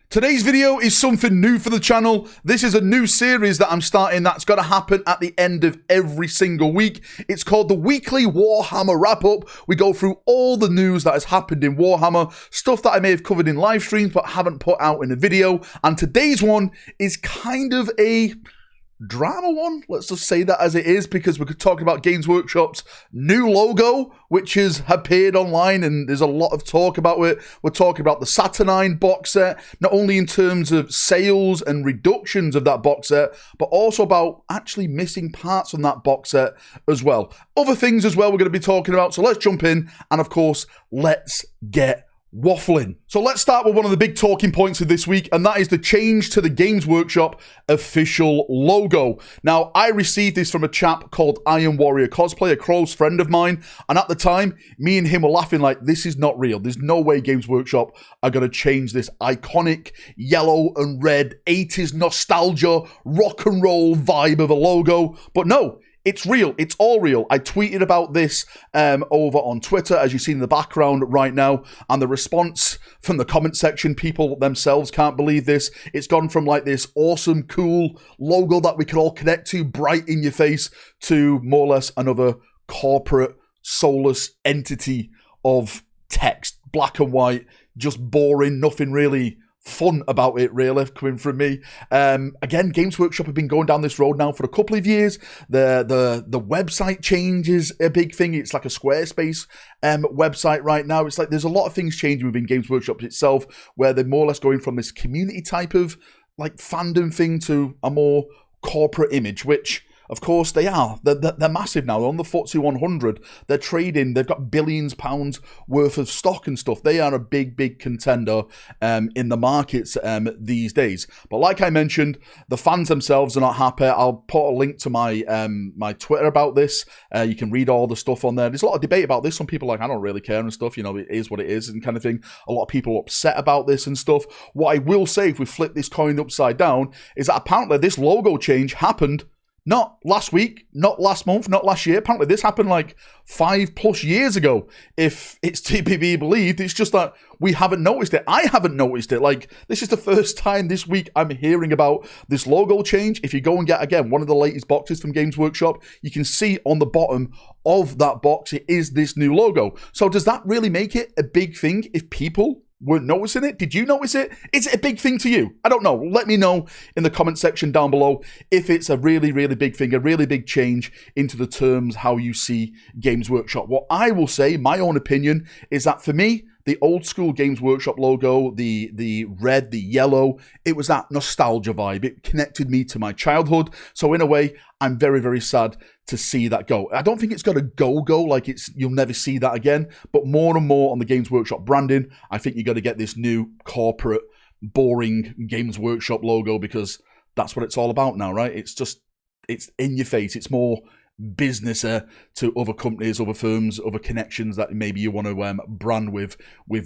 Today's video is something new for the channel. This is a new series that I'm starting that's going to happen at the end of every single week. It's called the Weekly Warhammer Wrap-Up. We go through all the news that has happened in Warhammer, stuff that I may have covered in live streams but haven't put out in a video. And today's one is kind of a drama one, let's just say that as it is, because we're talking about Games Workshop's new logo, which has appeared online, and there's a lot of talk about it. We're talking about the Saturnine box set, not only in terms of sales and reductions of that box set, but also about actually missing parts on that box set as well. Other things as well we're going to be talking about, so let's jump in, and of course, let's get waffling. So let's start with one of the big talking points of this week, and that is the change to the Games Workshop official logo. Now, I received this from a chap called Iron Warrior Cosplay, a close friend of mine, and at the time, me and him were laughing like, this is not real. There's no way Games Workshop are going to change this iconic yellow and red 80s nostalgia rock and roll vibe of a logo. But no, it's real. It's all real. I tweeted about this over on Twitter, as you see in the background right now, and the response from the comment section, people themselves can't believe this. It's gone from like this awesome, cool logo that we can all connect to, bright in your face, to more or less another corporate, soulless entity of text, black and white, just boring, nothing really fun about it, really, coming from me. Again, Games Workshop have been going down this road now for a couple of years. The website change is a big thing. It's like a Squarespace website right now. It's like there's a lot of things changing within Games Workshop itself, where they're more or less going from this community type of like fandom thing to a more corporate image, which of course they are. They're massive now. They're on the FTSE 100. They're trading. They've got billions pounds worth of stock and stuff. They are a big contender in the markets these days. But like I mentioned, the fans themselves are not happy. I'll put a link to my my Twitter about this. You can read all the stuff on there. There's a lot of debate about this. Some people are like, I don't really care and stuff. You know, it is what it is and kind of thing. A lot of people are upset about this and stuff. What I will say, if we flip this coin upside down, is that apparently this logo change happened not last week, not last month, not last year. Apparently this happened like 5+ years ago. If it's to be believed, it's just that we haven't noticed it. I haven't noticed it. Like, this is the first time this week I'm hearing about this logo change. If you go and get, again, one of the latest boxes from Games Workshop, you can see on the bottom of that box, it is this new logo. So does that really make it a big thing if people weren't noticing it? Did you notice it? Is it a big thing to you? I don't know. Let me know in the comment section down below if it's a really big thing, a really big change into the terms how you see Games Workshop. What I will say, my own opinion, is that for me, the old school Games Workshop logo, the red, the yellow, it was that nostalgia vibe. It connected me to my childhood. So in a way, I'm very sad to see that go. I don't think it's got a go, like you'll never see that again, but more and more on the Games Workshop branding, I think you're going to get this new corporate, boring Games Workshop logo, because that's what it's all about now, right? It's in your face. It's more business to other companies, other firms, other connections that maybe you want to brand with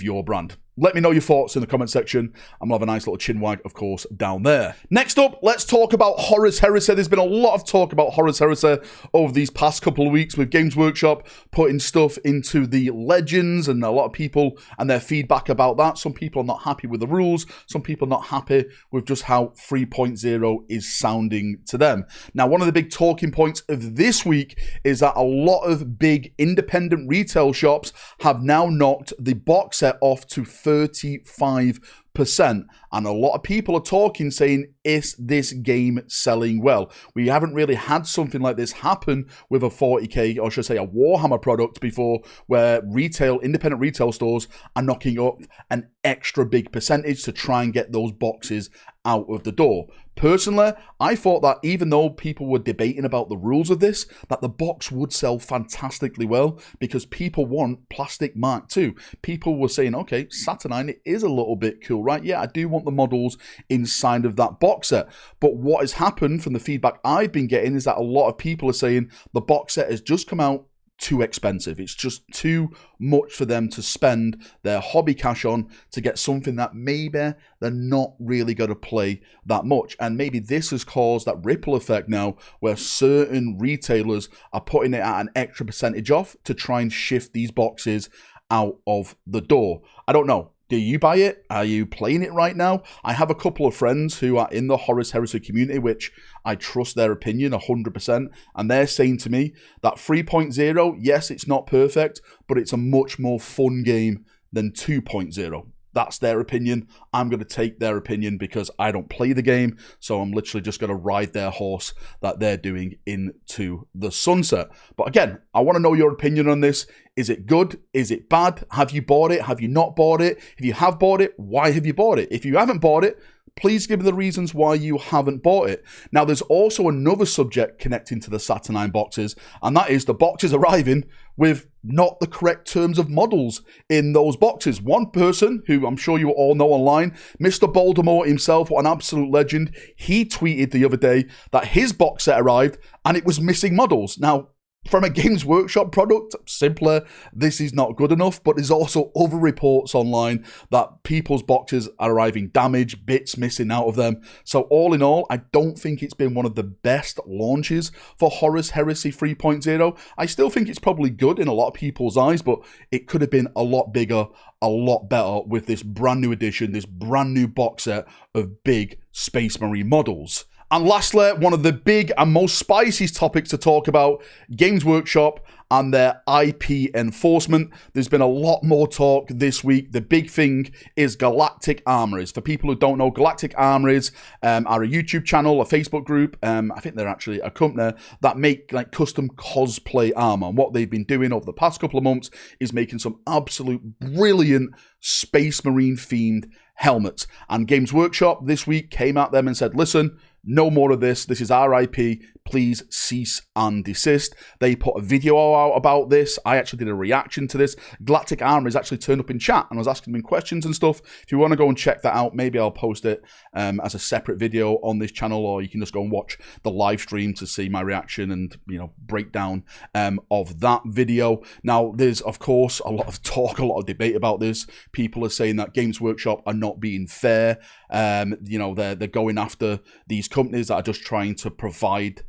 your brand. Let me know your thoughts in the comment section, and we'll have a nice little chin wag, of course, down there. Next up, let's talk about Horus Heresy. There's been a lot of talk about Horus Heresy over these past couple of weeks with Games Workshop putting stuff into the Legends, and a lot of people and their feedback about that. Some people are not happy with the rules. Some people are not happy with just how 3.0 is sounding to them. Now, one of the big talking points of this week is that a lot of big independent retail shops have now knocked the box set off to 35%, and a lot of people are talking, saying, is this game selling well? We haven't really had something like this happen with a 40k, or should I say a Warhammer product before, where independent retail stores are knocking up an extra big percentage to try and get those boxes out of the door. Personally, I thought that even though people were debating about the rules of this, that the box would sell fantastically well, because people want plastic Mark II. People were saying, okay, Saturnine, it is a little bit cool, right? Yeah, I do want the models inside of that box set. But what has happened from the feedback I've been getting is that a lot of people are saying the box set has just come out too expensive. It's just too much for them to spend their hobby cash on to get something that maybe they're not really going to play that much. And maybe this has caused that ripple effect now, where certain retailers are putting it at an extra percentage off to try and shift these boxes out of the door. I don't know. Do you buy it? Are you playing it right now? I have a couple of friends who are in the Horus Heresy community, which I trust their opinion 100%, and they're saying to me that 3.0, yes, it's not perfect, but it's a much more fun game than 2.0. That's their opinion. I'm going to take their opinion because I don't play the game, so I'm literally just going to ride their horse that they're doing into the sunset. But again, I want to know your opinion on this. Is it good? Is it bad? Have you bought it? Have you not bought it? If you have bought it, why have you bought it? If you haven't bought it, please give me the reasons why you haven't bought it. Now, there's also another subject connecting to the Saturnine boxes, and that is the boxes arriving with not the correct terms of models in those boxes. One person, who I'm sure you all know online, Mr. Baltimore himself, what an absolute legend, he tweeted the other day that his box set arrived and it was missing models. Now, from a Games Workshop product, simpler, this is not good enough, but there's also other reports online that people's boxes are arriving damaged, bits missing out of them. So all in all, I don't think it's been one of the best launches for Horus Heresy 3.0. I still think it's probably good in a lot of people's eyes, but it could have been a lot bigger, a lot better with this brand new edition, this brand new box set of big Space Marine models. And lastly, one of the big and most spiciest topics to talk about, Games Workshop and their IP enforcement. There's been a lot more talk this week. The big thing is Galactic Armories. For people who don't know, Galactic Armories are a YouTube channel, a Facebook group. I think they're actually a company that make like custom cosplay armor. And what they've been doing over the past couple of months is making some absolute brilliant Space Marine themed helmets. And Games Workshop this week came at them and said, listen, no more of this. This is our IP. Please cease and desist. They put a video out about this. I actually did a reaction to this. Galactic Armories actually turned up in chat and was asking me questions and stuff. If you want to go and check that out, maybe I'll post it as a separate video on this channel, or you can just go and watch the live stream to see my reaction and, you know, breakdown of that video. Now, there's, of course, a lot of talk, a lot of debate about this. People are saying that Games Workshop are not being fair. You know, they're going after these companies that are just trying to provide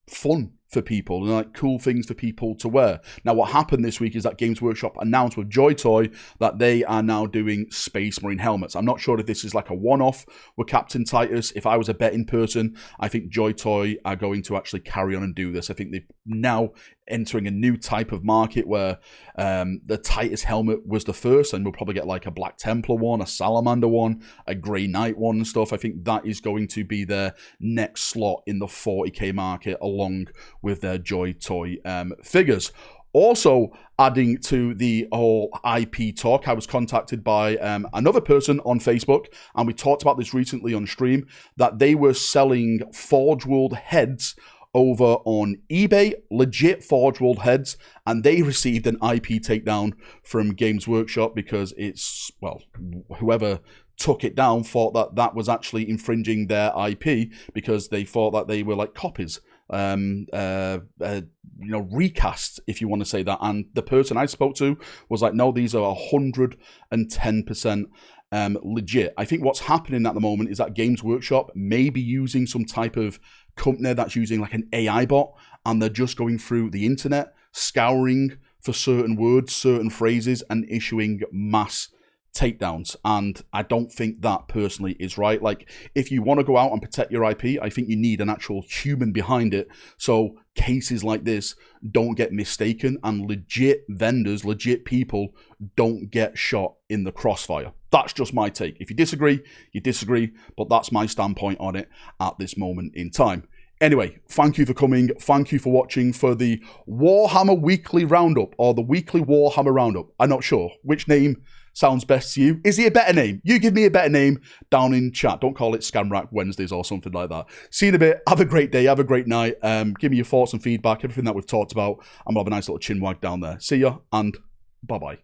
fun for people and like cool things for people to wear. Now, what happened this week is that Games Workshop announced with Joy Toy that they are now doing Space Marine helmets. I'm not sure if this is like a one-off with Captain Titus. If I was a betting person, I think Joy Toy are going to actually carry on and do this. I think they're now entering a new type of market where the Titus helmet was the first, and we'll probably get like a Black Templar one, a Salamander one, a Grey Knight one and stuff. I think that is going to be their next slot in the 40k market, along with their Joy Toy figures. Also, adding to the whole IP talk, I was contacted by another person on Facebook, and we talked about this recently on stream, that they were selling Forge World heads over on eBay, legit Forge World heads, and they received an IP takedown from Games Workshop because it's, well, whoever took it down thought that that was actually infringing their IP because they thought that they were like copies. You know, recast, if you want to say that. And the person I spoke to was like, no, these are 110% legit. I think what's happening at the moment is that Games Workshop may be using some type of company that's using like an AI bot, and they're just going through the internet, scouring for certain words, certain phrases, and issuing mass takedowns. And I don't think that personally is right. Like, if you want to go out and protect your IP, I think you need an actual human behind it, so cases like this don't get mistaken and legit vendors, legit people don't get shot in the crossfire. That's just my take. If you disagree, you disagree, but that's my standpoint on it at this moment in time. Anyway, thank you for coming. Thank you for watching for the Warhammer Weekly Roundup, or the Weekly Warhammer Roundup. I'm not sure which name sounds best to you. Is he a better name? You give me a better name down in chat. Don't call it Scamrack Wednesdays or something like that. See you in a bit. Have a great day. Have a great night. Give me your thoughts and feedback, everything that we've talked about, and we'll have a nice little chin wag down there. See ya, and bye-bye.